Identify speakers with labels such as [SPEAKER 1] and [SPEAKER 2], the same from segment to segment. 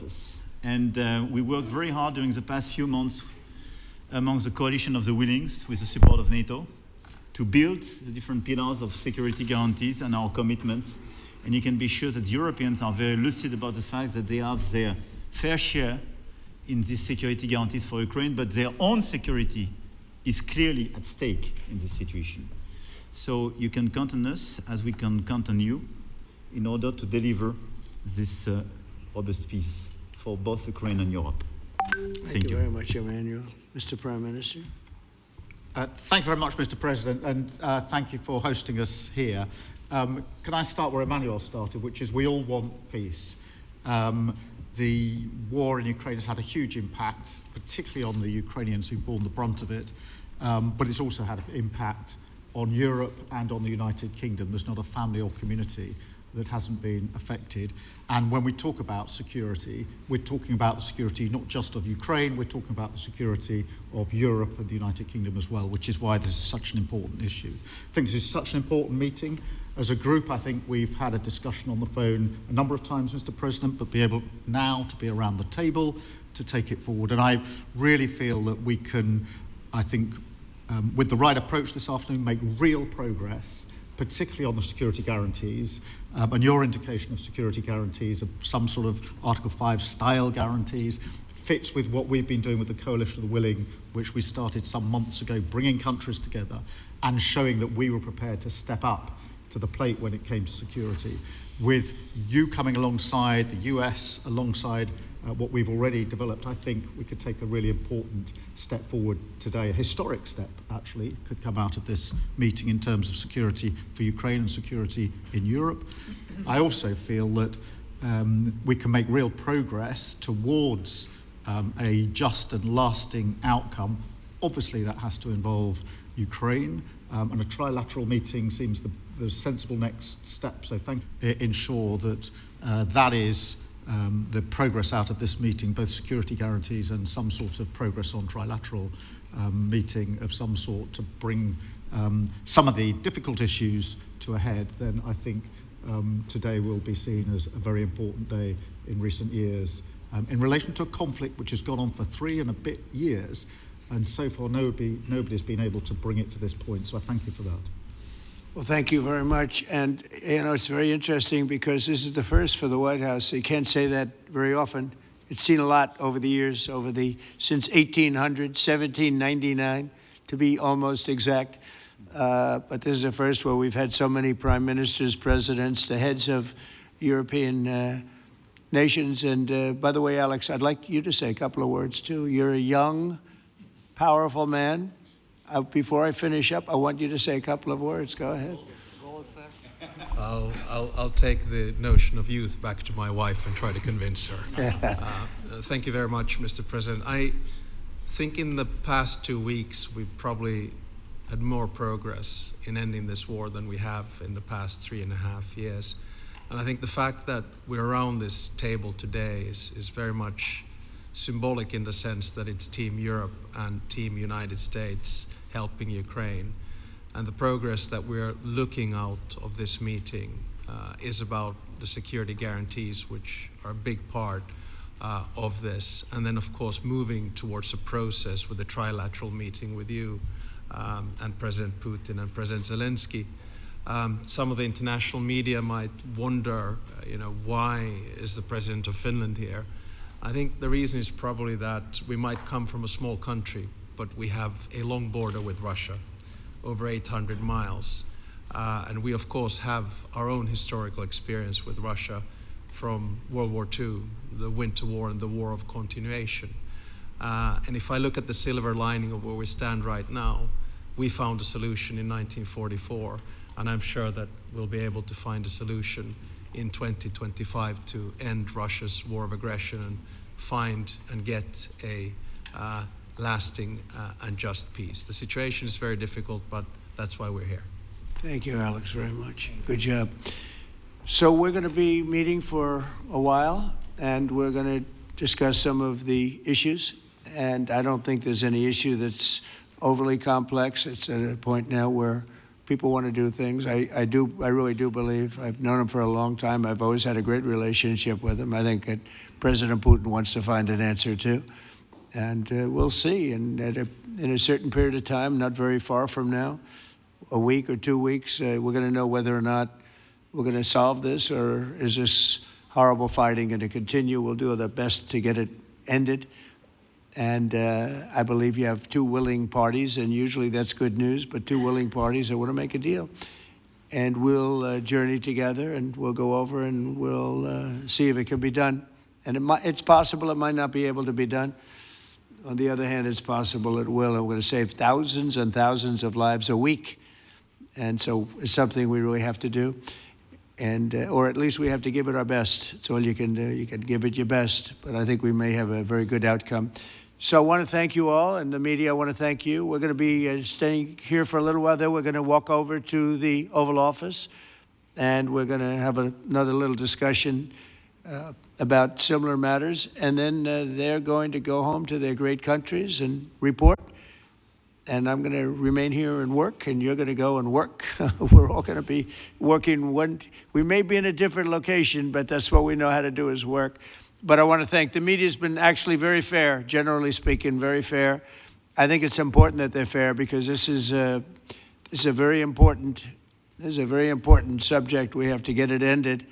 [SPEAKER 1] purpose. And we worked very hard during the past few months amongst the coalition of the willings with the support of NATO to build the different pillars of security guarantees and our commitments. And you can be sure that Europeans are very lucid about the fact that they have their fair share in these security guarantees for Ukraine, but their own security is clearly at stake in this situation. So you can count on us, as we can count on you, in order to deliver this robust peace for both Ukraine and Europe.
[SPEAKER 2] Thank you very much, Emmanuel. Mr. Prime Minister.
[SPEAKER 3] Thank you very much, Mr. President, and thank you for hosting us here. Can I start where Emmanuel started, which is we all want peace. The war in Ukraine has had a huge impact, particularly on the Ukrainians who've borne the brunt of it, but it's also had an impact on Europe and on the United Kingdom. There's not a family or community that hasn't been affected. And when we talk about security, we're talking about the security not just of Ukraine, we're talking about the security of Europe and the United Kingdom as well, which is why this is such an important issue. I think this is such an important meeting. As a group, I think we've had a discussion on the phone a number of times, Mr. President, but be able now to be around the table to take it forward. And I really feel that we can, I think, with the right approach this afternoon, make real progress, particularly on the security guarantees, and your indication of security guarantees of some sort of Article 5 style guarantees fits with what we've been doing with the Coalition of the Willing, which we started some months ago, bringing countries together and showing that we were prepared to step up to the plate when it came to security. With you coming alongside, the US alongside what we've already developed, I think we could take a really important step forward today. A historic step, actually, could come out of this meeting in terms of security for Ukraine and security in Europe. I also feel that we can make real progress towards a just and lasting outcome. Obviously, that has to involve Ukraine, and a trilateral meeting seems the sensible next step. So ensure that that is the progress out of this meeting, both security guarantees and some sort of progress on trilateral meeting of some sort to bring some of the difficult issues to a head, then I think today will be seen as a very important day in recent years in relation to a conflict which has gone on for 3 and a bit years, and so far nobody's been able to bring it to this point. So I thank you for that.
[SPEAKER 2] Well, thank you very much. And, you know, it's very interesting because this is the first for the White House. You can't say that very often. It's seen a lot over the years, since 1800, 1799, to be almost exact. But this is the first where we've had so many prime ministers, presidents, the heads of European nations. And by the way, Alex, I'd like you to say a couple of words, too. You're a young, powerful man. Before I finish up, I want you to say a couple of words. Go ahead.
[SPEAKER 4] I'll take the notion of youth back to my wife and try to convince her. Thank you very much, Mr. President. I think in the past 2 weeks, we've probably had more progress in ending this war than we have in the past 3.5 years. And I think the fact that we're around this table today is very much symbolic in the sense that it's Team Europe and Team United States helping Ukraine. And the progress that we're looking out of this meeting is about the security guarantees, which are a big part of this. And then, of course, moving towards a process with a trilateral meeting with you and President Putin and President Zelenskyy. Some of the international media might wonder, why is the President of Finland here? I think the reason is probably that we might come from a small country, but we have a long border with Russia, over 800 miles. And we, of course, have our own historical experience with Russia from World War II, the Winter War and the War of Continuation. And if I look at the silver lining of where we stand right now, we found a solution in 1944, and I'm sure that we'll be able to find a solution in 2025 to end Russia's war of aggression and find and get a lasting and just peace. The situation is very difficult, but that's why we're here.
[SPEAKER 2] Thank you, Alex, very much. Good job. So we're going to be meeting for a while, and we're going to discuss some of the issues. And I don't think there's any issue that's overly complex. It's at a point now where people want to do things. I really do believe. I've known him for a long time. I've always had a great relationship with him. I think that President Putin wants to find an answer too. And we'll see. And in a certain period of time, not very far from now, a week or 2 weeks, we're going to know whether or not we're going to solve this, or is this horrible fighting going to continue. We'll do our best to get it ended. And I believe you have two willing parties, and usually that's good news, but two willing parties that want to make a deal. And we'll journey together, and we'll go over, and we'll see if it can be done. And it's possible it might not be able to be done. On the other hand, it's possible it will, and we're going to save thousands and thousands of lives a week. And so it's something we really have to do. And, or at least we have to give it our best. It's all you can do. You can give it your best, but I think we may have a very good outcome. So I want to thank you all, and the media, I want to thank you. We're going to be staying here for a little while. Then we're going to walk over to the Oval Office, and we're going to have another little discussion about similar matters. And then they're going to go home to their great countries and report. And I'm going to remain here and work, and you're going to go and work. We're all going to be working. We may be in a different location, but that's what we know how to do, is work. But I want to thank the media. Has been actually very fair, generally speaking, very fair. I think it's important that they're fair, because this is a very important subject. We have to get it ended.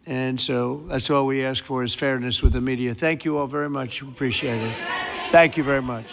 [SPEAKER 2] And so that's all we ask for, is fairness with the media. Thank you all very much. Appreciate it. Thank you very much.